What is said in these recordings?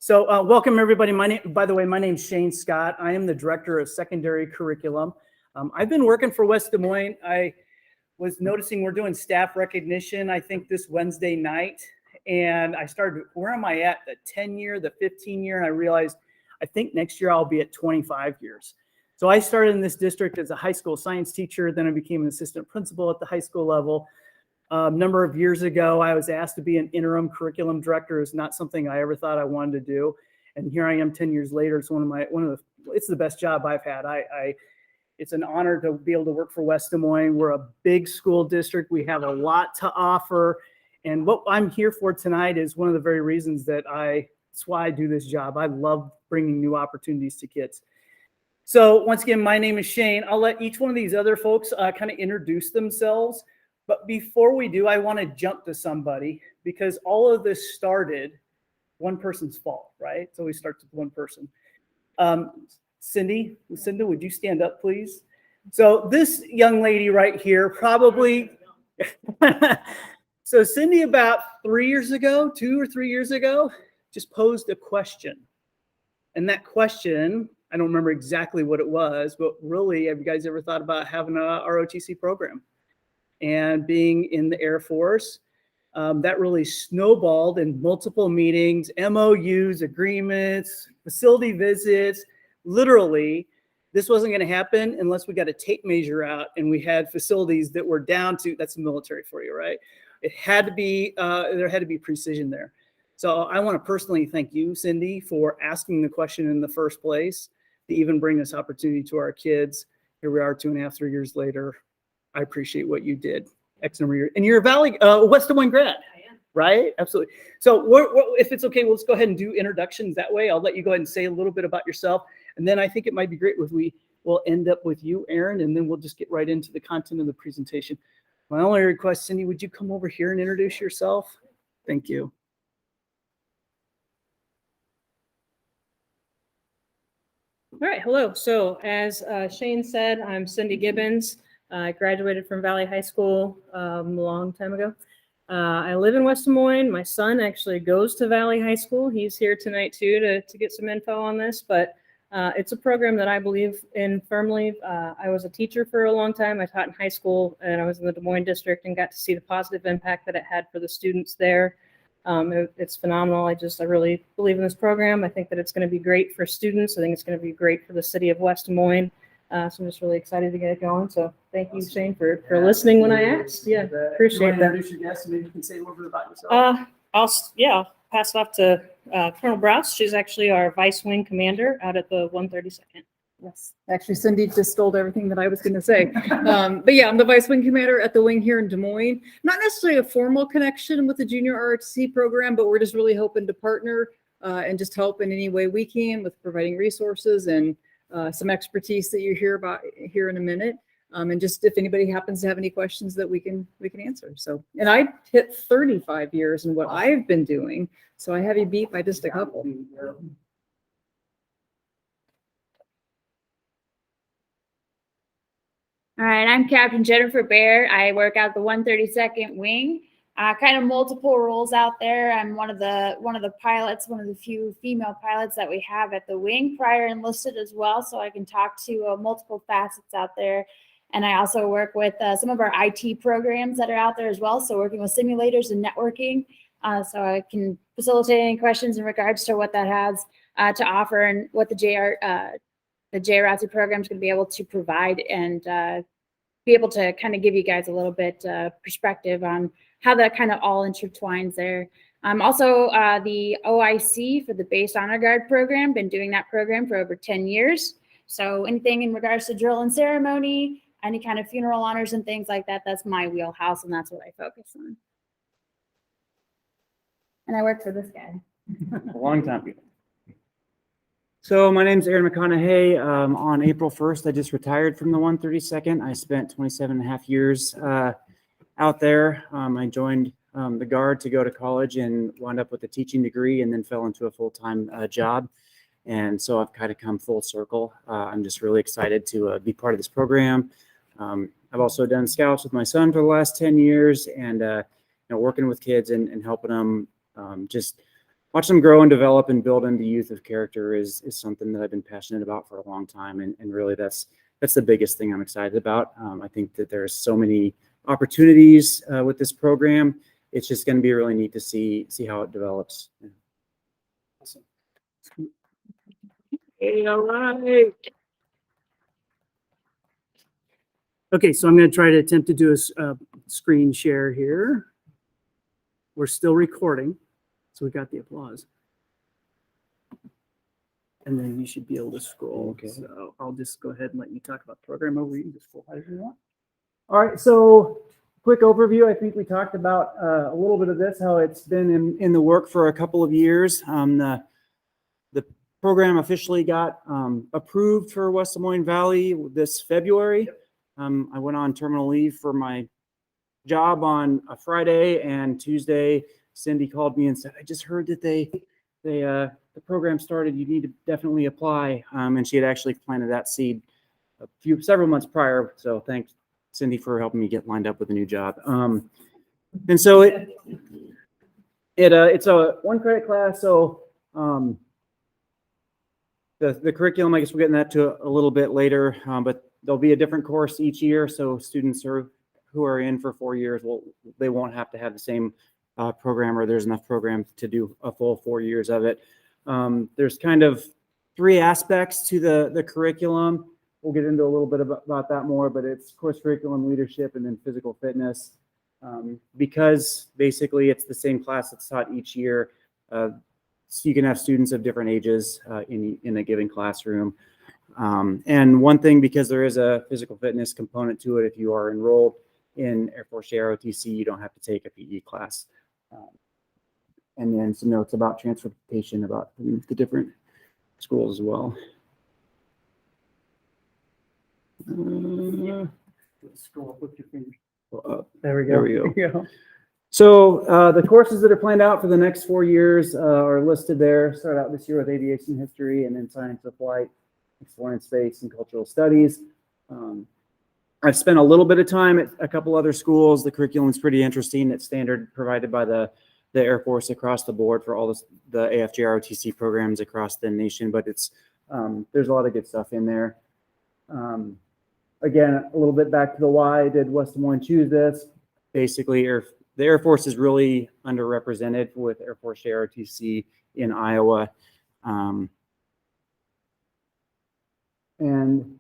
So welcome everybody. By the way, my name's Shane Scott. I am the Director of Secondary Curriculum. I've been working for West Des Moines. I was noticing we're doing staff recognition, I think this Wednesday night. And I started, where am I at? The 10 year, the 15 year? And I realized, I think next year I'll be at 25 years. So I started in this district as a high school science teacher. Then I became an assistant principal at the high school level. A number of years ago, I was asked to be an interim curriculum director. It's not something I ever thought I wanted to do. And here I am 10 years later. It's it's the best job I've had. It's an honor to be able to work for West Des Moines. We're a big school district. We have a lot to offer. And what I'm here for tonight is one of the very reasons that's why I do this job. I love bringing new opportunities to kids. So once again, my name is Shane. I'll let each one of these other folks kind of introduce themselves. But before we do, I want to jump to somebody because all of this started one person's fault, right? So we start with one person. Lucinda, would you stand up, please? So this young lady right here probably, so Cindy about 2 or 3 years ago, just posed a question. And that question, I don't remember exactly what it was, but really, have you guys ever thought about having a ROTC program? And being in the Air Force, that really snowballed in multiple meetings, MOUs, agreements, facility visits. Literally, this wasn't going to happen unless we got a tape measure out and we had facilities that were down to, that's the military for you, right? It had to be, there had to be precision there. So I want to personally thank you, Cindy, for asking the question in the first place to even bring this opportunity to our kids. Here we are 2.5, 3 years later. I appreciate what you did. X number of years. And you're a West Des Moines grad, right? Absolutely. So if it's okay, let's go ahead and do introductions that way. I'll let you go ahead and say a little bit about yourself. And then I think it might be great if we'll end up with you, Aaron, and then we'll just get right into the content of the presentation. My only request, Cindy, would you come over here and introduce yourself? Thank you. All right, hello. So as Shane said, I'm Cindy Gibbons. I graduated from Valley High School a long time ago. I live in West Des Moines. My son actually goes to Valley High School. He's here tonight too to get some info on this, but it's a program that I believe in firmly. I was a teacher for a long time. I taught in high school and I was in the Des Moines district and got to see the positive impact that it had for the students there. It's phenomenal. I really believe in this program. I think that it's going to be great for students. I think it's going to be great for the city of West Des Moines. So I'm just really excited to get it going. So thank you, Shane, for listening when I asked. Yeah, appreciate that. Introduce your guest and maybe you can say a little bit about yourself. I'll pass it off to Colonel Brous. She's actually our vice wing commander out at the 132nd. Yes, actually, Cindy just stole everything that I was going to say. But yeah, I'm the vice wing commander at the wing here in Des Moines. Not necessarily a formal connection with the junior ROTC program, but we're just really hoping to partner and just help in any way we can with providing resources and some expertise that you hear about here in a minute. And just if anybody happens to have any questions that we can answer. So, and I hit 35 years in what I've been doing. So I have you beat by just a couple. All right, I'm Captain Jennifer Baer. I work out the 132nd wing. Kind of multiple roles out there. I'm one of the pilots, one of the few female pilots that we have at the wing, prior enlisted as well, so I can talk to multiple facets out there. And I also work with some of our IT programs that are out there as well, so working with simulators and networking, so I can facilitate any questions in regards to what that has to offer and what the JROTC program is going to be able to provide, and be able to kind of give you guys a little bit perspective on how that kind of all intertwines there. I'm also the OIC for the Base Honor Guard program, been doing that program for over 10 years. So anything in regards to drill and ceremony, any kind of funeral honors and things like that, that's my wheelhouse and that's what I focus on. And I work for this guy. A long time ago. So my name's Aaron Mcconaughey. On April 1st, I just retired from the 132nd. I spent 27.5 years out there. I joined the Guard to go to college and wound up with a teaching degree and then fell into a full-time job. And so I've kind of come full circle. I'm just really excited to be part of this program. I've also done scouts with my son for the last 10 years and working with kids and helping them just watch them grow and develop and build into youth of character is something that I've been passionate about for a long time. And really that's the biggest thing I'm excited about. I think that there's so many opportunities with this program. It's just going to be really neat to see how it develops. Awesome. Hey, all right. Okay, so I'm going to try to attempt to do a screen share here. We're still recording, so we got the applause. And then you should be able to scroll. Okay. So I'll just go ahead and let you talk about program overview. You can just scroll however you want. All right, so quick overview. I think we talked about a little bit of this, how it's been in the work for a couple of years. The program officially got approved for West Des Moines Valley this February. I went on terminal leave for my job on a Friday, and Tuesday, Cindy called me and said, I just heard that the program started. You need to definitely apply. And she had actually planted that seed several months prior. So thanks, Cindy, for helping me get lined up with a new job. And so it's a 1 credit class. So the curriculum, I guess we'll get into that to a little bit later, but there'll be a different course each year. So students who are in for 4 years, they won't have to have the same program, or there's enough program to do a full 4 years of it. There's kind of 3 aspects to the curriculum. We'll get into a little bit about that more, but it's course curriculum, leadership, and then physical fitness. Because basically it's the same class that's taught each year. So you can have students of different ages in a given classroom. And one thing, because there is a physical fitness component to it, if you are enrolled in Air Force JROTC, you don't have to take a PE class. And then some notes about transportation, about the different schools as well. Scroll up with your fingers. There we go. There we go. So the courses that are planned out for the next 4 years are listed there. Start out this year with aviation history, and then science of flight, exploring space, and cultural studies. I've spent a little bit of time at a couple other schools. The curriculum is pretty interesting. It's standard provided by the Air Force across the board for all the AFJROTC programs across the nation, but it's there's a lot of good stuff in there. Again, a little bit back to the why did West Des Moines choose this. Basically, the Air Force is really underrepresented with Air Force JROTC in Iowa. And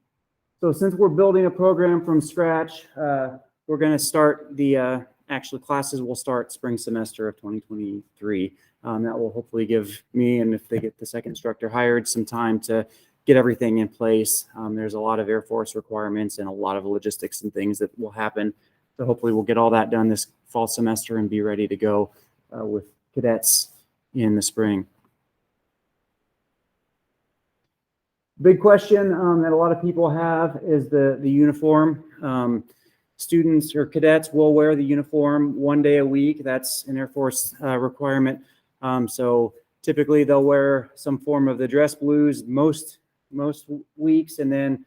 so since we're building a program from scratch, we're going to start the actual classes will start spring semester of 2023. That will hopefully give me, and if they get the second instructor hired, some time to get everything in place. There's a lot of Air Force requirements and a lot of logistics and things that will happen. So hopefully we'll get all that done this fall semester and be ready to go with cadets in the spring. Big question that a lot of people have is the uniform. Students or cadets will wear the uniform 1 day a week. That's an Air Force requirement. So typically they'll wear some form of the dress blues most weeks, and then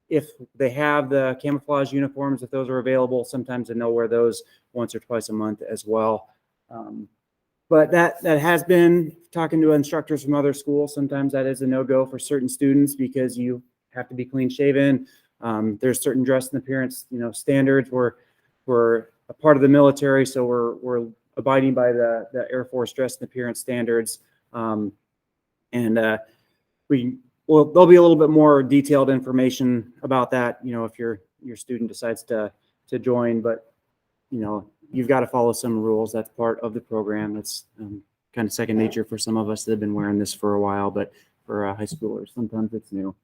if they have the camouflage uniforms, if those are available, sometimes they'll wear those once or twice a month as well. But that has been, talking to instructors from other schools, sometimes that is a no-go for certain students because you have to be clean shaven. There's certain dress and appearance, standards. We're a part of the military, so we're abiding by the Air Force dress and appearance standards. There'll be a little bit more detailed information about that, if your student decides to join, but you've got to follow some rules. That's part of the program. That's kind of second nature for some of us that have been wearing this for a while, but for high schoolers, sometimes it's new.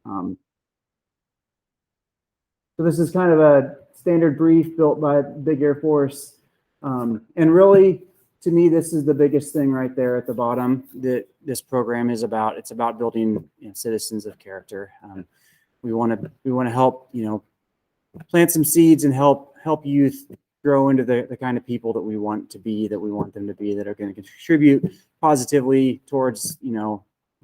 So this is kind of a standard brief built by Big Air Force. And really, to me, this is the biggest thing right there at the bottom that this program is about. It's about building citizens of character. We want to help, plant some seeds and help youth grow into the kind of people that we want to be, that we want them to be, that are going to contribute positively towards,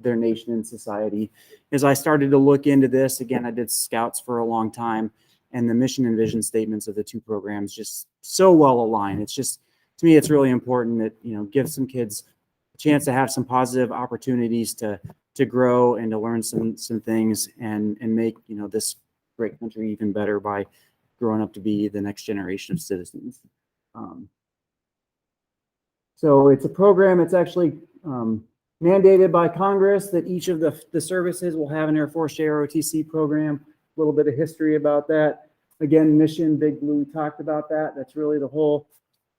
their nation and society. As I started to look into this, again, I did scouts for a long time, and the mission and vision statements of the two programs just so well aligned. It's just to me, it's really important that, give some kids a chance to have some positive opportunities to grow and to learn some things and make, this great country even better by growing up to be the next generation of citizens. So it's a program, it's actually mandated by Congress that each of the services will have an Air Force JROTC program. A little bit of history about that. Again, mission, Big Blue, we talked about that. That's really the whole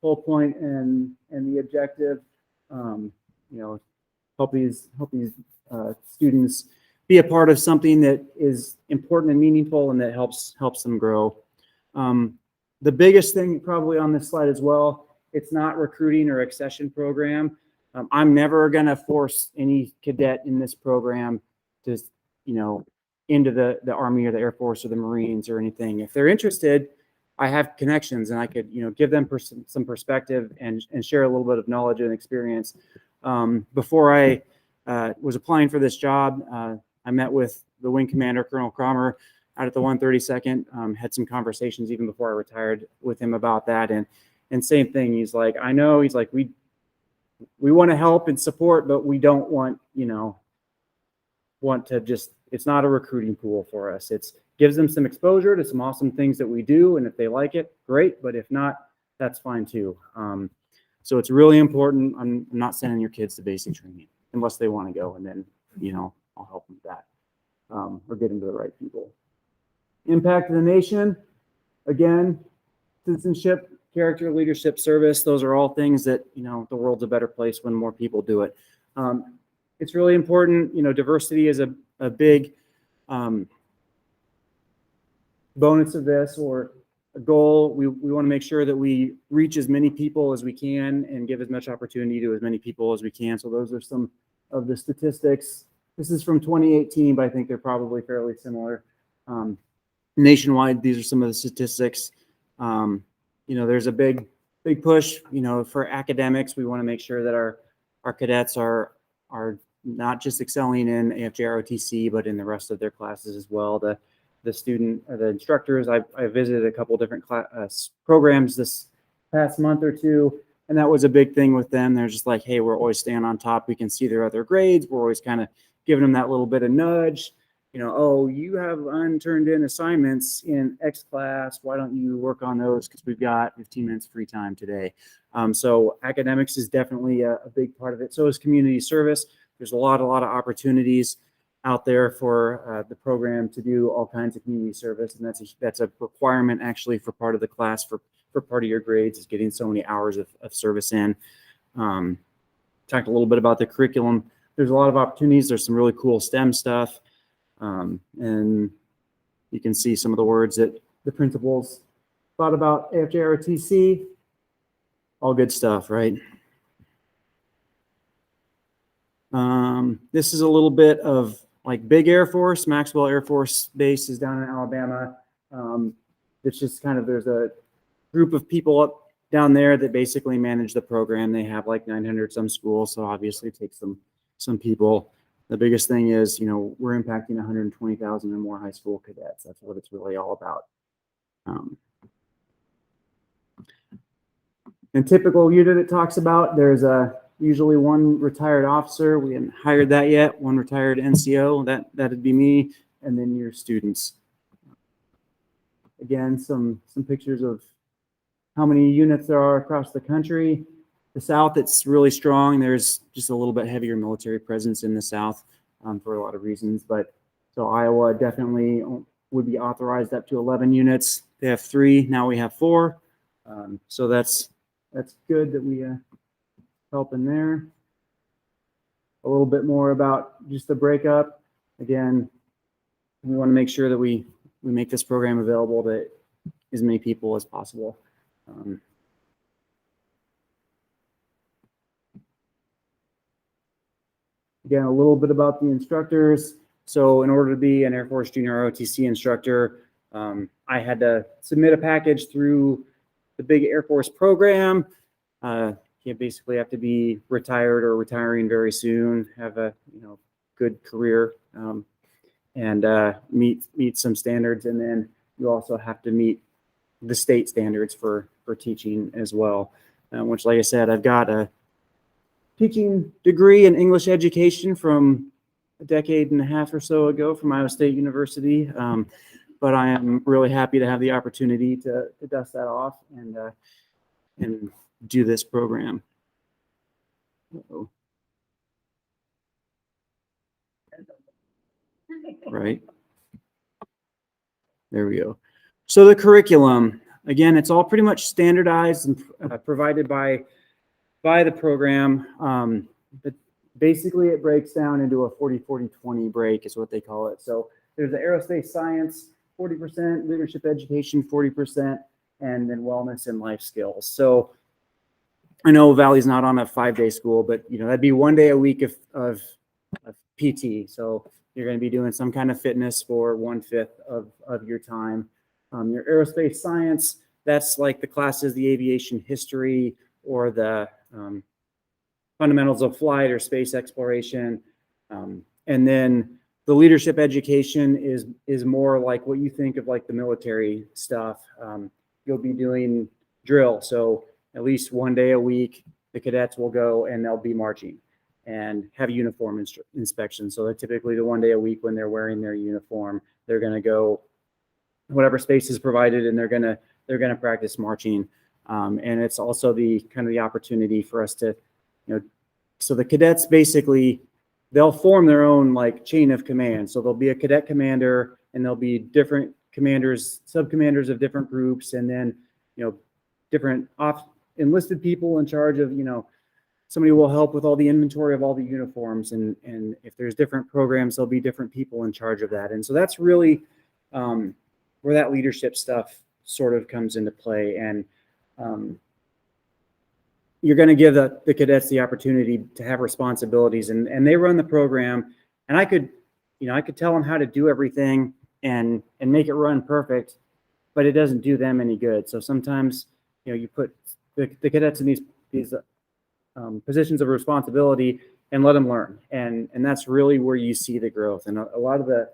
point and the objective. Help these students be a part of something that is important and meaningful and that helps them grow. The biggest thing probably on this slide as well, it's not recruiting or accession program. I'm never going to force any cadet in this program to, into the Army or the Air Force or the Marines or anything. If they're interested, I have connections and I could, give them some perspective and share a little bit of knowledge and experience. Before I was applying for this job, I met with the wing commander, Colonel Cromer, out at the 132nd, had some conversations even before I retired with him about that. And same thing, he's like, I know, he's like, we want to help and support, but we don't want to just, it's not a recruiting pool for us. It's gives them some exposure to some awesome things that we do. And if they like it, great. But if not, that's fine too. So it's really important. I'm not sending your kids to basic training unless they want to go. And then, I'll help them with that or get them to the right people. Impact of the nation. Again, citizenship, character, leadership, service. Those are all things that, the world's a better place when more people do it. It's really important. Diversity is a big bonus of this or a goal. We want to make sure that we reach as many people as we can and give as much opportunity to as many people as we can. So those are some of the statistics. This is from 2018, but I think they're probably fairly similar. Nationwide, these are some of the statistics. There's a big push, for academics. We want to make sure that our cadets are not just excelling in AFJROTC, but in the rest of their classes as well. The instructors, I visited a couple different programs this past month or two, and that was a big thing with them. They're just like, hey, we're always staying on top. We can see their other grades. We're always kind of giving them that little bit of nudge. Oh, you have unturned in assignments in X class. Why don't you work on those? Because we've got 15 minutes free time today. So academics is definitely a big part of it. So is community service. There's a lot of opportunities out there for the program to do all kinds of community service. And that's a requirement actually for part of the class for part of your grades is getting so many hours of service in. Talked a little bit about the curriculum. There's a lot of opportunities. There's some really cool STEM stuff. And you can see some of the words that the principals thought about AFJROTC. All good stuff, right? This is a little bit of like big Air Force. Maxwell Air Force Base is down in Alabama. It's just kind of, there's a group of people up down there that basically manage the program. They have like 900 some schools. So obviously it takes some people. The biggest thing is, we're impacting 120,000 or more high school cadets. That's what it's really all about. And typical unit it talks about, there's usually one retired officer. We haven't hired that yet. One retired NCO, that'd be me, and then your students. Again, some pictures of how many units there are across the country. The South, it's really strong. There's just a little bit heavier military presence in the South for a lot of reasons. But so Iowa definitely would be authorized up to 11 units. They have 3. Now we have 4. So that's good that we help in there. A little bit more about just the breakup. Again, we want to make sure that we make this program available to as many people as possible. Again, a little bit about the instructors. So in order to be an Air Force Junior ROTC instructor, I had to submit a package through the big Air Force program. You basically have to be retired or retiring very soon, have a good career, and meet some standards. And then you also have to meet the state standards for teaching as well. which, like I said, I've got a teaching degree in English education from a decade and a half or so ago from Iowa State University. But I am really happy to have the opportunity to dust that off and do this program. Uh-oh. Right. There we go. So the curriculum, again, it's all pretty much standardized and provided by the program. But basically it breaks down into a 40-40-20 break is what they call it. So there's the aerospace science, 40%, leadership education, 40%, and then wellness and life skills. So I know Valley's not on a 5-day school, but that'd be 1 day a week of PT. So you're going to be doing some kind of fitness for 1/5 of your time. Your aerospace science, that's like the classes, the aviation history or the fundamentals of flight or space exploration. And then the leadership education is more like what you think of like the military stuff. You'll be doing drill. So at least 1 day a week, the cadets will go and they'll be marching and have uniform inspection. So they're typically the 1 day a week when they're wearing their uniform, they're going to go whatever space is provided and they're going to practice marching. And it's also the kind of the opportunity for us to, so the cadets basically, they'll form their own like chain of command. So there'll be a cadet commander and there'll be different commanders, sub-commanders of different groups. And then, different enlisted people in charge of, somebody will help with all the inventory of all the uniforms. And if there's different programs, there'll be different people in charge of that. And so that's really where that leadership stuff sort of comes into play. And you're going to give the cadets the opportunity to have responsibilities and they run the program. And I could tell them how to do everything and make it run perfect, but it doesn't do them any good. So sometimes, you put the cadets in these positions of responsibility and let them learn. And that's really where you see the growth. And a lot of the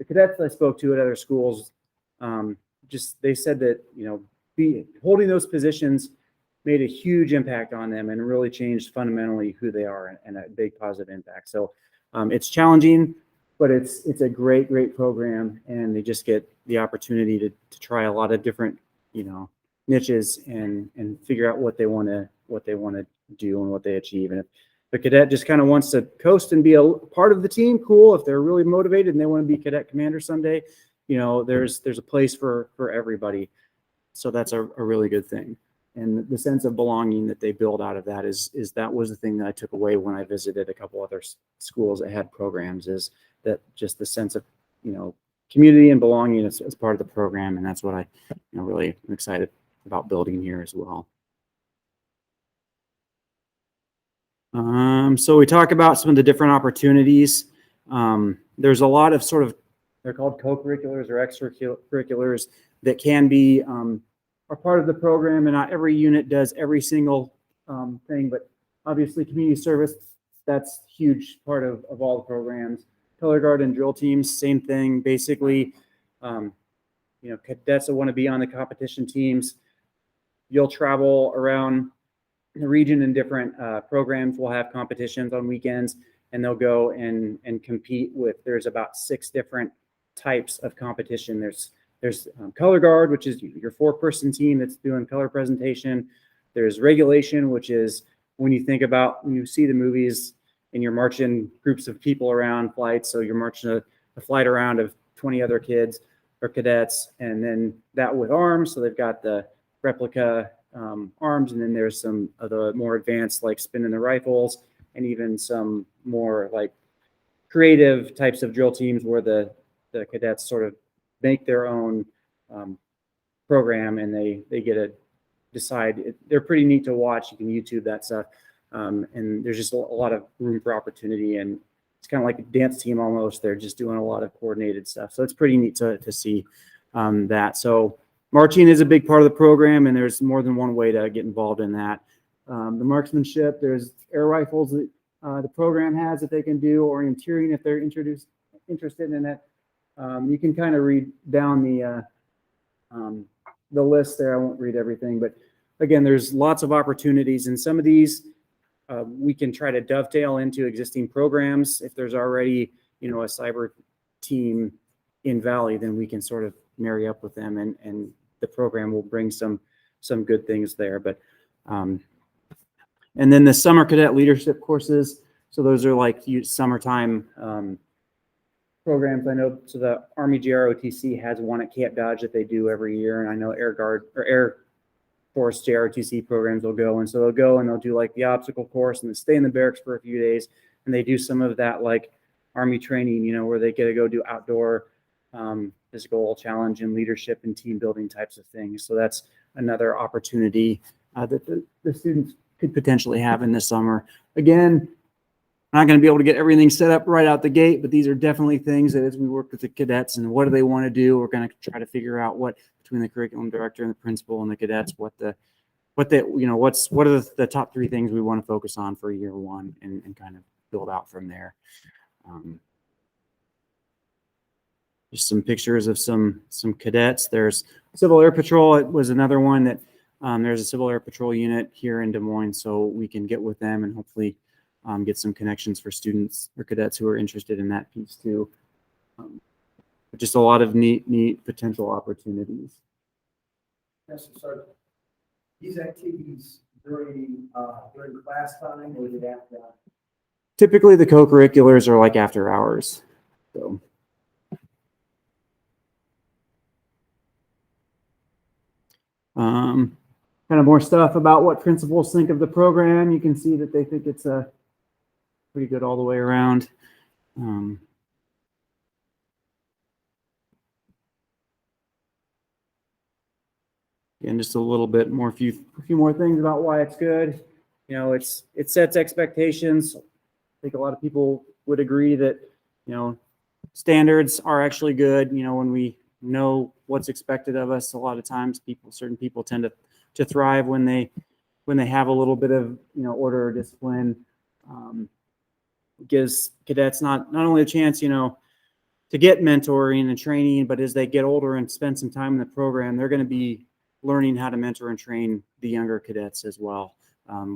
cadets I spoke to at other schools, they said that, holding those positions made a huge impact on them and really changed fundamentally who they are and a big positive impact. So it's challenging, but it's a great, great program. And they just get the opportunity to try a lot of different, niches and figure out what they want to do and what they achieve. And if the cadet just kind of wants to coast and be a part of the team, cool. If they're really motivated and they want to be cadet commander someday, there's a place for everybody. So that's a really good thing. And the sense of belonging that they build out of that is that was the thing that I took away when I visited a couple other schools that had programs, is that just the sense of, community and belonging as part of the program. And that's what I really am excited about building here as well. So we talk about some of the different opportunities. There's a lot of they're called co-curriculars or extracurriculars that can be are part of the program, and not every unit does every single thing, but obviously community service, that's a huge part of all the programs. Color guard and drill teams, same thing. Basically, cadets that want to be on the competition teams, you'll travel around the region in different programs. Will have competitions on weekends, and they'll go and compete with, there's about 6 different types of competition. There's color guard, which is your 4-person team that's doing color presentation. There's regulation, which is when you see the movies and you're marching groups of people around flights. So you're marching a flight around of 20 other kids or cadets, and then that with arms. So they've got the replica arms, and then there's some of the more advanced, like spinning the rifles, and even some more like creative types of drill teams where the cadets sort of make their own program, and they get to decide. They're pretty neat to watch. You can YouTube that stuff. And there's just a lot of room for opportunity, and it's kind of like a dance team almost. They're just doing a lot of coordinated stuff. So it's pretty neat to see that. So marching is a big part of the program, and there's more than one way to get involved in that. The marksmanship, there's air rifles that the program has that they can do, orienteering if they're interested in it. You can kind of read down the list there. I won't read everything, but again, there's lots of opportunities, and some of these we can try to dovetail into existing programs. If there's already, a cyber team in Valley, then we can sort of marry up with them, and the program will bring some good things there. But and then the summer cadet leadership courses. So those are like summertime programs. I know, so the Army JROTC has one at Camp Dodge that they do every year, and I know Air Force JROTC programs will go, and so they'll go and they'll do like the obstacle course and then stay in the barracks for a few days, and they do some of that like Army training, where they get to go do outdoor physical challenge and leadership and team building types of things. So that's another opportunity that the students could potentially have in the summer. Again, I'm not going to be able to get everything set up right out the gate, but these are definitely things that as we work with the cadets and what do they want to do, we're going to try to figure out what between the curriculum director and the principal and the cadets, what are the top 3 things we want to focus on for year 1 and kind of build out from there. Just some pictures of some cadets. There's Civil Air Patrol. It was another one that there's a Civil Air Patrol unit here in Des Moines, so we can get with them and hopefully get some connections for students or cadets who are interested in that piece too. Just a lot of neat potential opportunities. Yes, so these activities during class time, or is it after? Typically, the co-curriculars are like after hours. So. Kind of more stuff about what principals think of the program. You can see that they think it's pretty good all the way around. And just a little bit more, a few more things about why it's good. It sets expectations. I think a lot of people would agree that, standards are actually good. When we know what's expected of us, a lot of times certain people tend to thrive when they have a little bit of, order or discipline. It gives cadets not only a chance, to get mentoring and training, but as they get older and spend some time in the program, they're going to be learning how to mentor and train the younger cadets as well,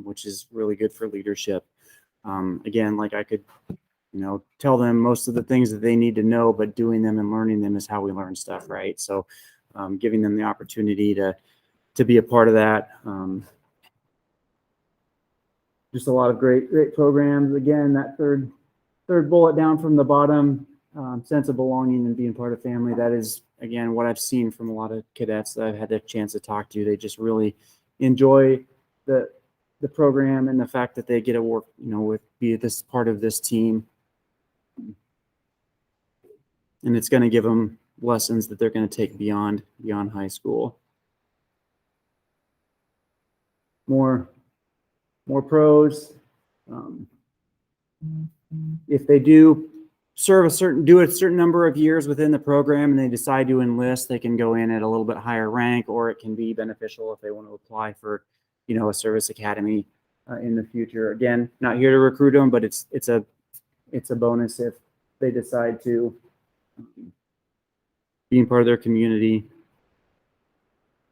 which is really good for leadership. Again, like I could, tell them most of the things that they need to know, but doing them and learning them is how we learn stuff, right? So giving them the opportunity to be a part of that. Just a lot of great programs. Again, that third bullet down from the bottom, sense of belonging and being part of family. That is, again, what I've seen from a lot of cadets that I've had the chance to talk to. They just really enjoy the program and the fact that they get to work, be this part of this team. And it's going to give them lessons that they're going to take beyond high school. More pros. If they do serve a certain number of years within the program and they decide to enlist, they can go in at a little bit higher rank, or it can be beneficial if they want to apply for, a service academy in the future. Again, not here to recruit them, but it's a bonus if they decide to being part of their community.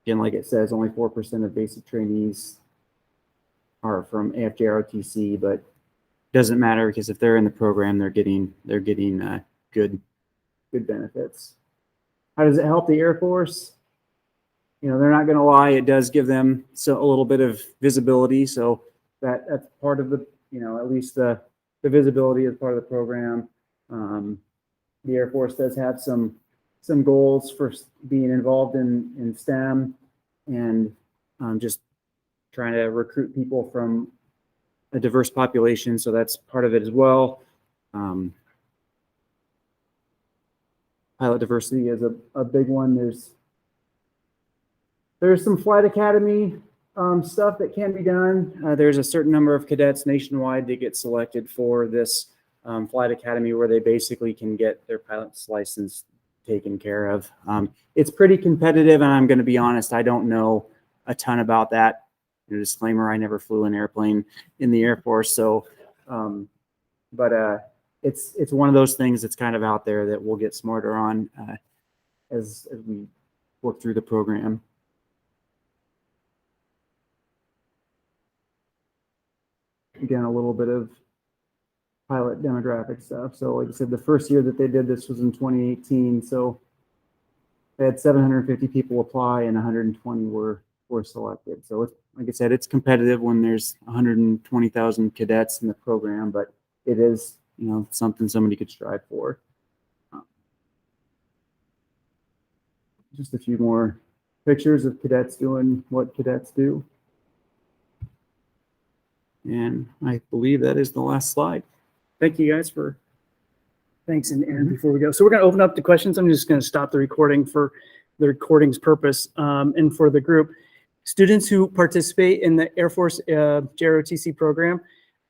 Again, like it says, only 4% of basic trainees are from AFJROTC, but doesn't matter because if they're in the program, they're getting good benefits. How does it help the Air Force? They're not going to lie. It does give them a little bit of visibility. So that's part of the, at least the visibility is part of the program. The Air Force does have some goals for being involved in STEM and just trying to recruit people from a diverse population. So that's part of it as well. Pilot diversity is a big one. There's some flight academy stuff that can be done. There's a certain number of cadets nationwide that get selected for this flight academy where they basically can get their pilot's license taken care of. It's pretty competitive, and I'm going to be honest, I don't know a ton about that. Disclaimer, I never flew an airplane in the Air Force, so but it's one of those things that's kind of out there that we'll get smarter on as we work through the program. again, a little bit of pilot demographic stuff. So like I said, the first year that they did this was in 2018. So they had 750 people apply and 120 were selected. So it's, like I said, it's competitive when there's 120,000 cadets in the program, but it is, you know, something somebody could strive for. Just a few more pictures of cadets doing what cadets do. And I believe that is the last slide. Thank you guys for. Thanks. And Aaron, before we go, so we're going to open up the questions. I'm just going to stop the recording for the recording's purpose and for the group. Students who participate in the Air Force JROTC program,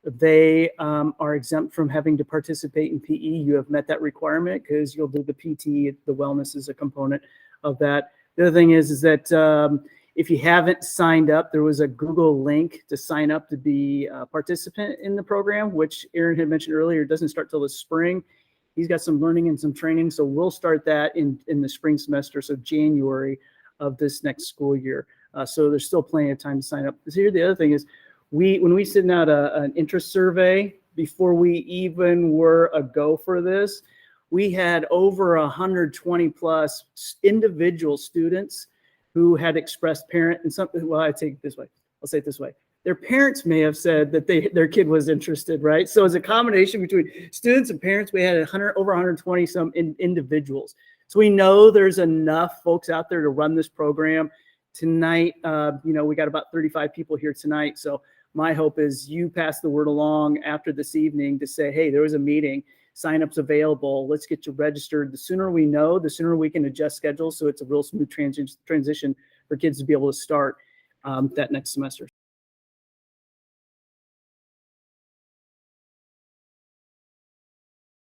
they are exempt from having to participate in PE. You have met that requirement because you'll do the PT, the wellness is a component of that. The other thing is that if you haven't signed up, there was a Google link to sign up to be a participant in the program, which Aaron had mentioned earlier. It doesn't start till the spring. He's got some learning and some training. So we'll start that in the spring semester. So January of this next school year. So there's still plenty of time to sign up. So here, the other thing is when we send out an interest survey before we even were a go for this, we had over 120 plus individual students who had expressed parent and something. Well, I take it this way. I'll say it this way. Their parents may have said that their kid was interested, right? So as a combination between students and parents, we had over 120 some individuals. So we know there's enough folks out there to run this program. Tonight, you know, we got about 35 people here tonight. So my hope is you pass the word along after this evening to say, hey, there was a meeting, sign-ups available. Let's get you registered. The sooner we know, the sooner we can adjust schedules. So it's a real smooth transition for kids to be able to start that next semester.